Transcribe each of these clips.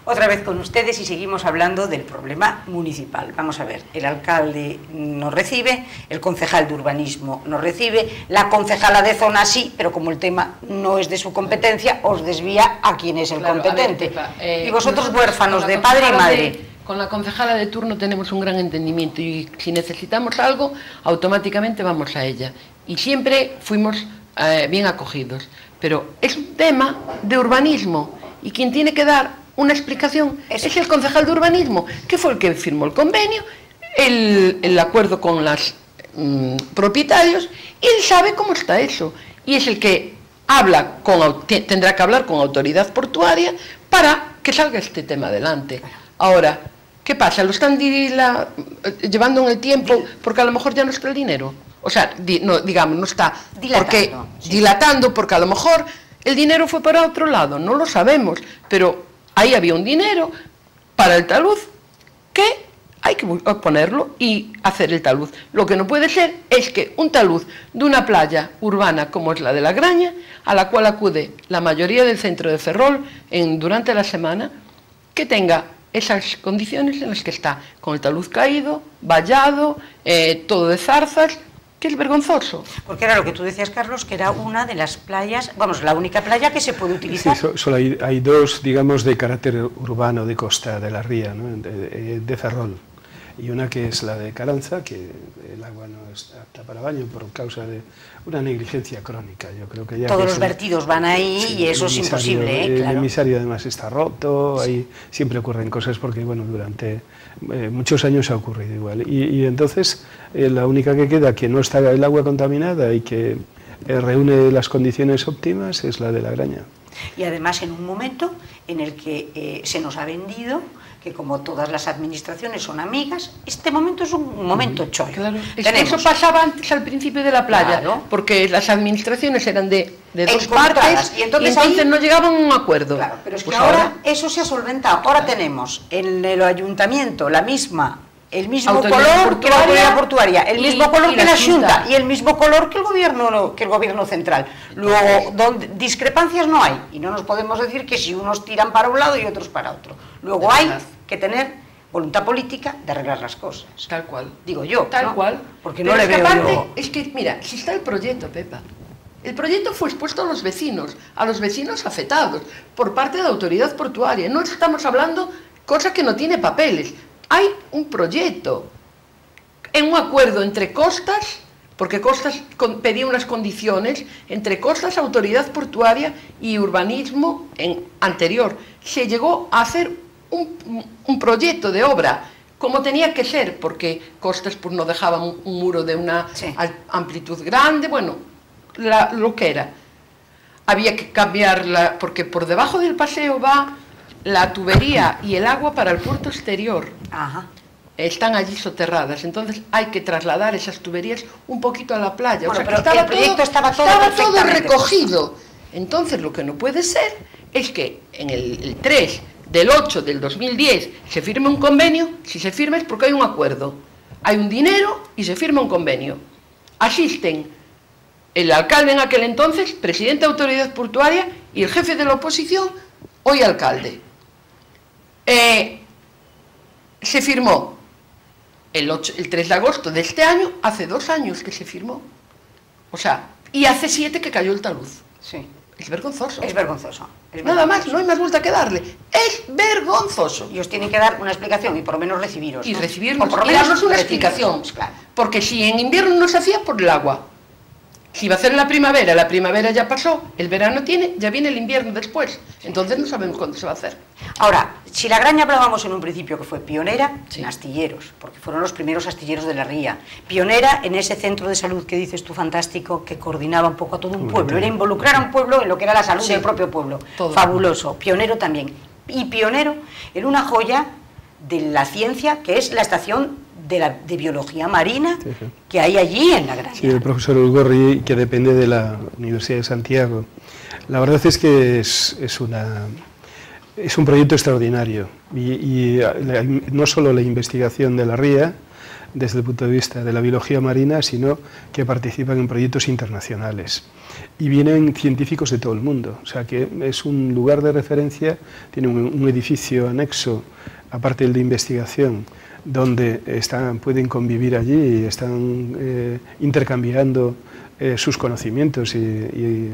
Otra vez con ustedes y seguimos hablando del problema municipal. Vamos a ver, el alcalde no recibe, el concejal de urbanismo no recibe, la concejala de zona sí, pero como el tema no es de su competencia, os desvía a quien es el competente. Y vosotros huérfanos de padre y madre. Con la concejala de turno tenemos un gran entendimiento y si necesitamos algo, automáticamente vamos a ella. Y siempre fuimos bien acogidos. Pero es un tema de urbanismo y quien tiene que dar una explicación es el concejal de urbanismo, que fue el que firmó el convenio, el acuerdo con los propietarios, y él sabe cómo está eso. Y es el que tendrá que hablar con autoridad portuaria para que salga este tema adelante. Ahora, ¿qué pasa? ¿Lo están llevando en el tiempo porque a lo mejor ya no está el dinero? O sea, digamos, no está dilatando porque a lo mejor el dinero fue para otro lado, no lo sabemos, pero ahí había un dinero para el talud que hay que ponerlo y hacer el talud. Lo que no puede ser es que un talud de una playa urbana como es la de La Graña, a la cual acude la mayoría del centro de Ferrol durante la semana, que tenga esas condiciones en las que está, con el talud caído, vallado, todo de zarzas, que es vergonzoso. Porque era lo que tú decías, Carlos, que era una de las playas, vamos, la única playa que se puede utilizar. Sí, solo hay dos, digamos, de carácter urbano de costa de la ría, ¿no? de Ferrol, y una que es la de Caranza, que el agua no es apta para baño por causa de una negligencia crónica. Yo creo que ya todos los vertidos van ahí, sí, y eso es imposible, claro. El emisario además está roto, sí. Ahí siempre ocurren cosas porque, bueno, durante muchos años ha ocurrido igual. Y entonces la única que queda, que no está el agua contaminada y que reúne las condiciones óptimas, es la de La Graña. Y además en un momento en el que se nos ha vendido que como todas las administraciones son amigas, este momento es un momento choy. Claro. Eso pasaba antes al principio de la playa, claro, porque las administraciones eran de dos partes y entonces ahí no llegaban a un acuerdo. Claro, pero es que pues ahora eso se ha solventado. Ahora tenemos en el ayuntamiento el mismo color que la autoridad portuaria, el mismo color que la Xunta y el mismo color que el gobierno central. Luego, discrepancias no hay y no nos podemos decir que si unos tiran para un lado y otros para otro. Luego hay que tener voluntad política de arreglar las cosas. Tal cual. Digo yo, tal cual. Porque no le veo yo... Es que, mira, si está el proyecto, Pepa, el proyecto fue expuesto a los vecinos afectados, por parte de la autoridad portuaria. No estamos hablando cosa que no tiene papeles. Hay un proyecto, en un acuerdo entre Costas, porque Costas pedía unas condiciones, entre Costas, Autoridad Portuaria y Urbanismo anterior. Se llegó a hacer un proyecto de obra, como tenía que ser, porque Costas pues, no dejaba un muro de una amplitud grande, bueno, lo que era. Había que cambiarla, porque por debajo del paseo va la tubería y el agua para el puerto exterior. Ajá. Están allí soterradas, entonces hay que trasladar esas tuberías un poquito a la playa. Bueno, o sea, pero el proyecto estaba todo recogido. Entonces lo que no puede ser es que en el 3 del 8 del 2010 se firme un convenio. Si se firma es porque hay un acuerdo, hay un dinero y se firma un convenio. Asisten el alcalde en aquel entonces, presidente de Autoridad Portuaria, y el jefe de la oposición, hoy alcalde. Se firmó el 3 de agosto de este año, hace 2 años que se firmó. O sea, y hace 7 que cayó el talud. Sí. Es vergonzoso. Es vergonzoso. Nada más, no hay más vuelta que darle. Es vergonzoso. Y os tienen que dar una explicación y por lo menos recibiros, ¿no? Y recibirnos, y darnos una explicación. Claro. Porque si en invierno no se hacía por el agua, si va a ser la primavera ya pasó, el verano ya viene el invierno después, entonces no sabemos cuándo se va a hacer. Ahora, si La Graña hablábamos en un principio que fue pionera en astilleros, porque fueron los primeros astilleros de la ría, pionera en ese centro de salud que dices tú fantástico, que coordinaba un poco a todo un pueblo, era involucrar a un pueblo en lo que era la salud del propio pueblo, todo. Fabuloso, pionero también, y pionero en una joya de la ciencia que es la estación de biología marina que hay allí en La Graña. Sí, el profesor Ulgorri, que depende de la Universidad de Santiago. La verdad es que es un proyecto extraordinario y no solo la investigación de la ría, desde el punto de vista de la biología marina, sino que participan en proyectos internacionales. Y vienen científicos de todo el mundo, o sea que es un lugar de referencia, tiene un edificio anexo, aparte del de investigación, donde pueden convivir allí y están intercambiando sus conocimientos y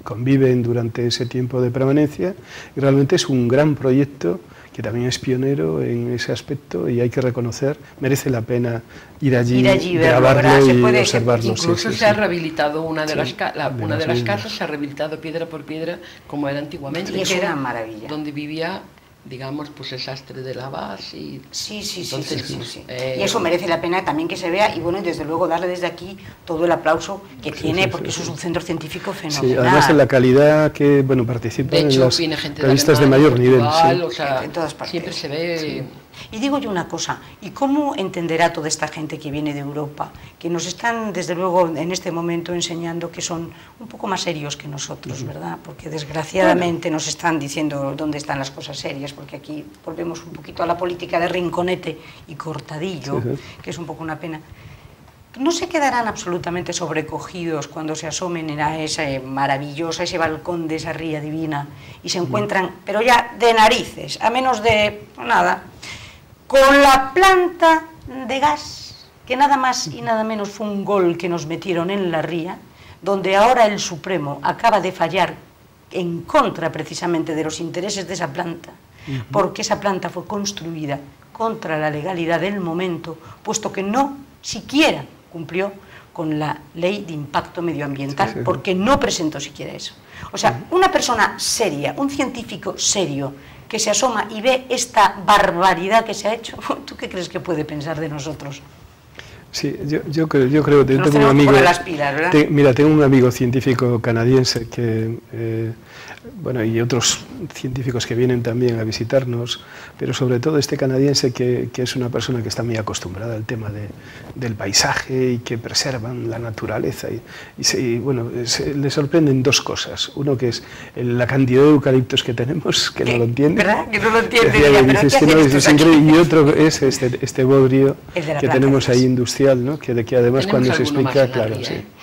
conviven durante ese tiempo de permanencia. Y realmente es un gran proyecto que también es pionero en ese aspecto y hay que reconocer, merece la pena ir allí grabarlo y observarlo. Incluso se ha rehabilitado una de las casas, se ha rehabilitado piedra por piedra como era antiguamente. Y es una maravilla. Donde vivía, digamos, pues el sastre de la base y... Sí. Y eso merece la pena también que se vea y bueno, y desde luego darle desde aquí todo el aplauso que tiene, porque eso es un centro científico fenomenal. Sí, además en la calidad que, bueno, participa en las revistas de mayor nivel. O sea, en todas partes. Siempre se ve... Sí. Y digo yo una cosa, ¿y cómo entenderá toda esta gente que viene de Europa, que nos están desde luego en este momento enseñando que son un poco más serios que nosotros, ¿verdad? Porque desgraciadamente nos están diciendo dónde están las cosas serias, porque aquí volvemos un poquito a la política de rinconete y cortadillo, que es un poco una pena. ¿No se quedarán absolutamente sobrecogidos cuando se asomen a ese balcón de esa ría divina y se encuentran, pero ya de narices, a menos de nada, con la planta de gas, que nada más y nada menos fue un gol que nos metieron en la ría, donde ahora el Supremo acaba de fallar en contra precisamente de los intereses de esa planta, porque esa planta fue construida contra la legalidad del momento, puesto que no siquiera cumplió con la ley de impacto medioambiental, porque no presentó siquiera eso. O sea, una persona seria, un científico serio, que se asoma y ve esta barbaridad que se ha hecho, ¿tú qué crees que puede pensar de nosotros? Sí, yo creo que tengo un amigo, tengo un amigo científico canadiense que, bueno, y otros científicos que vienen también a visitarnos, pero sobre todo este canadiense que es una persona que está muy acostumbrada al tema del paisaje y que preservan la naturaleza y bueno, le sorprenden dos cosas. Uno que es la cantidad de eucaliptos que tenemos, que no lo entiende. ¿Verdad? Que no lo entiende. Y otro es este bodrio que tenemos ahí industrial, ¿no? Que además cuando se explica, claro,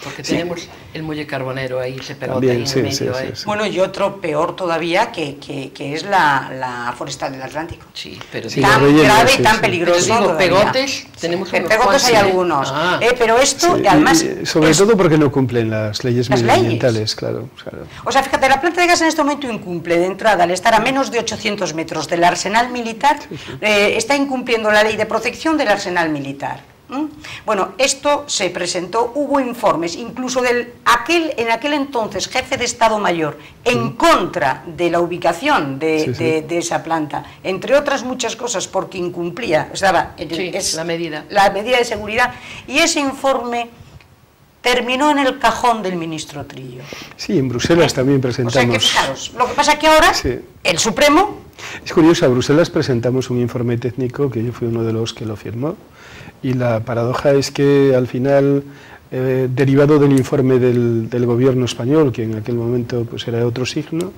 porque tenemos el muelle carbonero ahí, se pegota ahí en medio. Bueno, y otro peor todavía, que es la forestal del Atlántico. Sí, pero tan grave y tan peligroso. Digo, pegotes, tenemos unos pegotes hay algunos, pero esto, y además... sobre todo porque no cumplen las leyes medioambientales, claro. O sea, fíjate, la planta de gas en este momento incumple de entrada, al estar a menos de 800 metros del arsenal militar, está incumpliendo la ley de protección del arsenal militar. Bueno, esto se presentó, hubo informes, incluso en aquel entonces jefe de Estado Mayor, en contra de la ubicación de esa planta, entre otras muchas cosas, porque incumplía, estaba la medida de seguridad, y ese informe terminó en el cajón del ministro Trillo. Sí, en Bruselas también presentamos... O sea que fijaros, lo que pasa que ahora el Supremo... Es curioso, a Bruselas presentamos un informe técnico, que yo fui uno de los que lo firmó, y la paradoja es que al final, derivado del informe del gobierno español, que en aquel momento pues era de otro signo,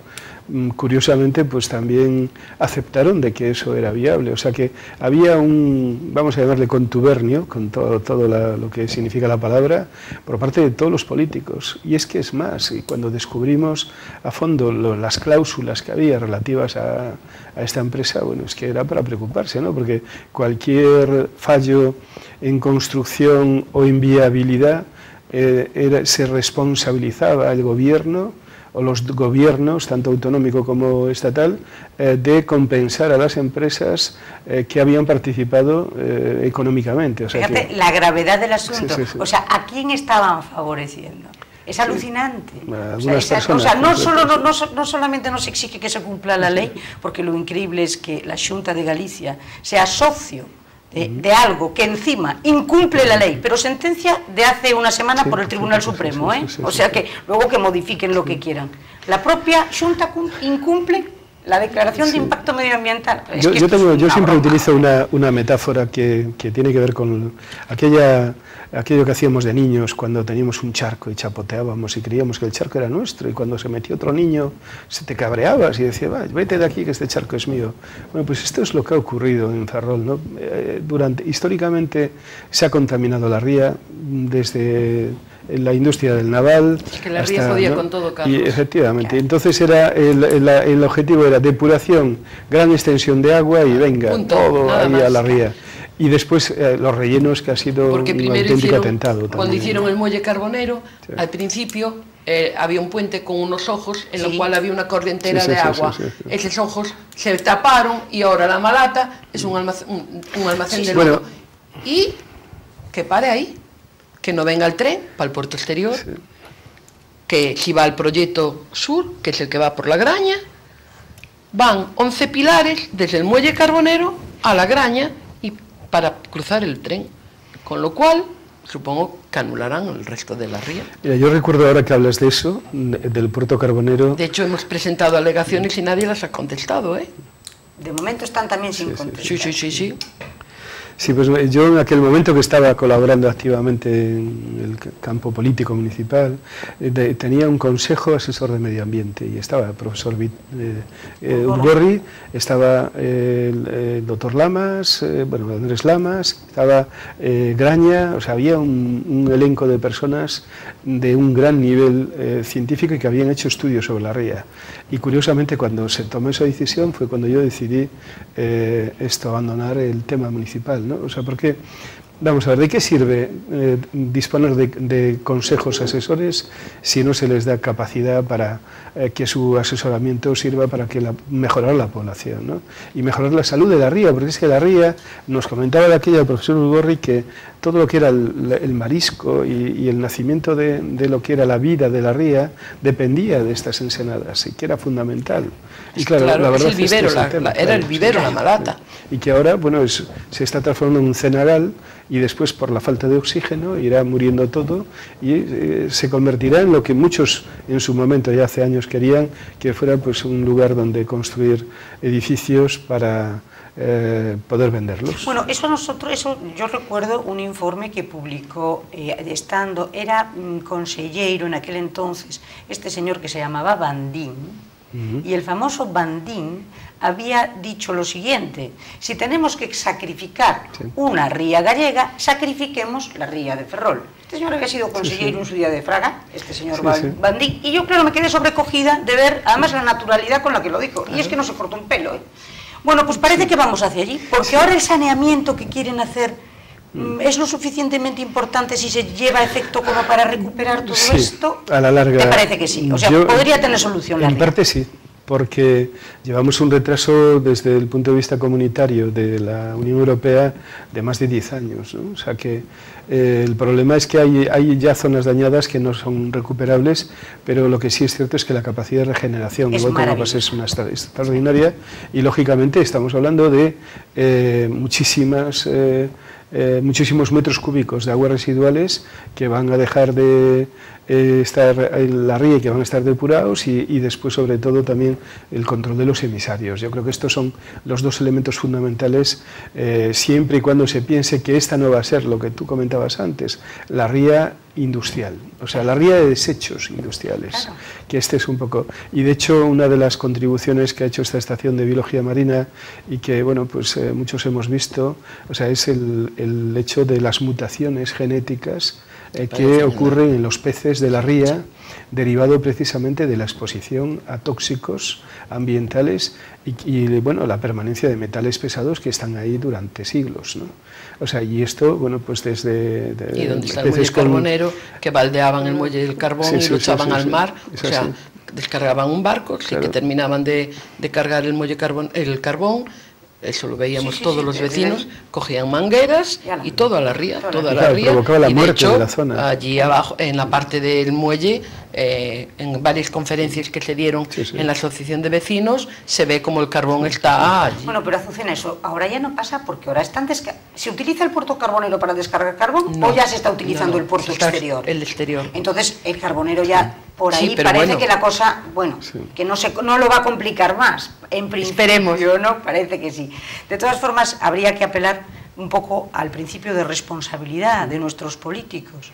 curiosamente pues también aceptaron de que eso era viable. O sea que había vamos a llamarle contubernio, con todo lo que significa la palabra, por parte de todos los políticos. Y es que es más, y cuando descubrimos a fondo las cláusulas que había relativas a esta empresa, bueno, es que era para preocuparse, ¿no? Porque cualquier fallo en construcción o en viabilidad se responsabilizaba al gobierno o los gobiernos, tanto autonómico como estatal, de compensar a las empresas que habían participado económicamente. O sea, fíjate la gravedad del asunto. O sea, ¿a quién estaban favoreciendo? Es alucinante. No solamente nos exige que se cumpla la ley, porque lo increíble es que la Xunta de Galicia sea socio de algo que encima incumple la ley, pero sentencia de hace una semana por el Tribunal Supremo, o sea que luego que modifiquen lo que quieran. La propia Xunta incumple La declaración de impacto medioambiental. Yo siempre utilizo una metáfora que tiene que ver con aquello que hacíamos de niños cuando teníamos un charco y chapoteábamos y creíamos que el charco era nuestro, y cuando se metió otro niño se te cabreabas y decía, vete de aquí que este charco es mío. Bueno, pues esto es lo que ha ocurrido en Ferrol, ¿no? Históricamente se ha contaminado la ría desde la industria del naval. Es que la ría podía, ¿no?, con todo, Carlos. Y efectivamente, claro. Entonces el objetivo era depuración, gran extensión de agua y venga, punto, todo ahí más a la ría. Y después los rellenos, que ha sido un auténtico atentado también. Cuando hicieron el muelle Carbonero, sí, al principio había un puente con unos ojos en lo cual había una corrientera de agua. Esos ojos se taparon y ahora la Malata es un almacén de lodo. Y que pare ahí, que no venga el tren para el puerto exterior, que si va al proyecto sur, que es el que va por la Graña, van 11 pilares desde el muelle Carbonero a la Graña y para cruzar el tren, con lo cual supongo que anularán el resto de la ría. Mira, yo recuerdo ahora que hablas de eso, del puerto Carbonero. De hecho, hemos presentado alegaciones y nadie las ha contestado, ¿eh? De momento están también sin contestar. Sí. Sí, pues yo en aquel momento que estaba colaborando activamente en el campo político municipal, tenía un consejo asesor de medio ambiente y estaba el profesor Urgorri, estaba el doctor Lamas, Andrés Lamas, estaba Graña, o sea, había un elenco de personas de un gran nivel científico y que habían hecho estudios sobre la ría. Y curiosamente, cuando se tomó esa decisión fue cuando yo decidí abandonar el tema municipal, ¿no? O sea, porque, vamos a ver, ¿de qué sirve disponer de consejos asesores si no se les da capacidad para que su asesoramiento sirva para mejorar la población, ¿no? Y mejorar la salud de la ría? Porque es que la ría, nos comentaba de aquella el profesor Urgorri, que todo lo que era el marisco y el nacimiento de lo que era la vida de la ría dependía de estas ensenadas y que era fundamental. Y claro, la verdad es que era el vivero, la Malata. Y que ahora, se está transformando en un cenagal y después por la falta de oxígeno irá muriendo todo y se convertirá en lo que muchos en su momento, ya hace años, querían que fuera pues un lugar donde construir edificios para poder venderlos. Bueno, eso yo recuerdo un informe que publicó era consellero en aquel entonces este señor que se llamaba Bandín, y el famoso Bandín había dicho lo siguiente: si tenemos que sacrificar una ría gallega, sacrifiquemos la ría de Ferrol. Este señor había sido consellero en su día de Fraga, este señor Bandín, y yo claro me quedé sobrecogida de ver además la naturalidad con la que lo dijo, y es que no se cortó un pelo, ¿eh? Bueno, pues parece que vamos hacia allí, porque ahora el saneamiento que quieren hacer es lo suficientemente importante si se lleva a efecto como para recuperar todo esto. A la larga. ¿Te parece que sí? O sea, podría tener solución la ría. En parte sí, porque llevamos un retraso desde el punto de vista comunitario de la Unión Europea de más de 10 años, ¿no? O sea que el problema es que hay ya zonas dañadas que no son recuperables, pero lo que sí es cierto es que la capacidad de regeneración es extraordinaria y lógicamente estamos hablando de muchísimos metros cúbicos de aguas residuales que van a dejar de estar en la ría y que van a estar depurados y después sobre todo también el control de los emisarios. Yo creo que estos son los dos elementos fundamentales siempre y cuando se piense que esta no va a ser lo que tú comentabas antes, la ría industrial, o sea, la ría de desechos industriales, claro. Que este es un poco, y de hecho una de las contribuciones que ha hecho esta estación de biología marina y que muchos hemos visto, o sea, es el hecho de las mutaciones genéticas que ocurren en los peces de la ría, derivado precisamente de la exposición a tóxicos ambientales y la permanencia de metales pesados que están ahí durante siglos, ¿no? O sea, y esto, desde... y donde está el muelle Carbonero, que baldeaban el muelle del carbón y lo echaban al mar, o sea, descargaban un barco, que terminaban de cargar el muelle el carbón. Eso lo veíamos todos los vecinos, cogían mangueras y todo a la ría, provocaba la muerte de hecho, de la zona. Allí abajo, en la parte del muelle, en varias conferencias que se dieron en la asociación de vecinos, se ve como el carbón está allí. Bueno, pero Azucena, eso ahora ya no pasa porque ahora ¿se utiliza el puerto carbonero para descargar carbón o ya se está utilizando el puerto exterior? El exterior. Entonces el carbonero ya por ahí Sí, pero parece bueno. que la cosa, bueno, Sí. que no lo va a complicar más. En principio, Esperemos. ¿no? Parece que sí. De todas formas, habría que apelar un poco al principio de responsabilidad de nuestros políticos.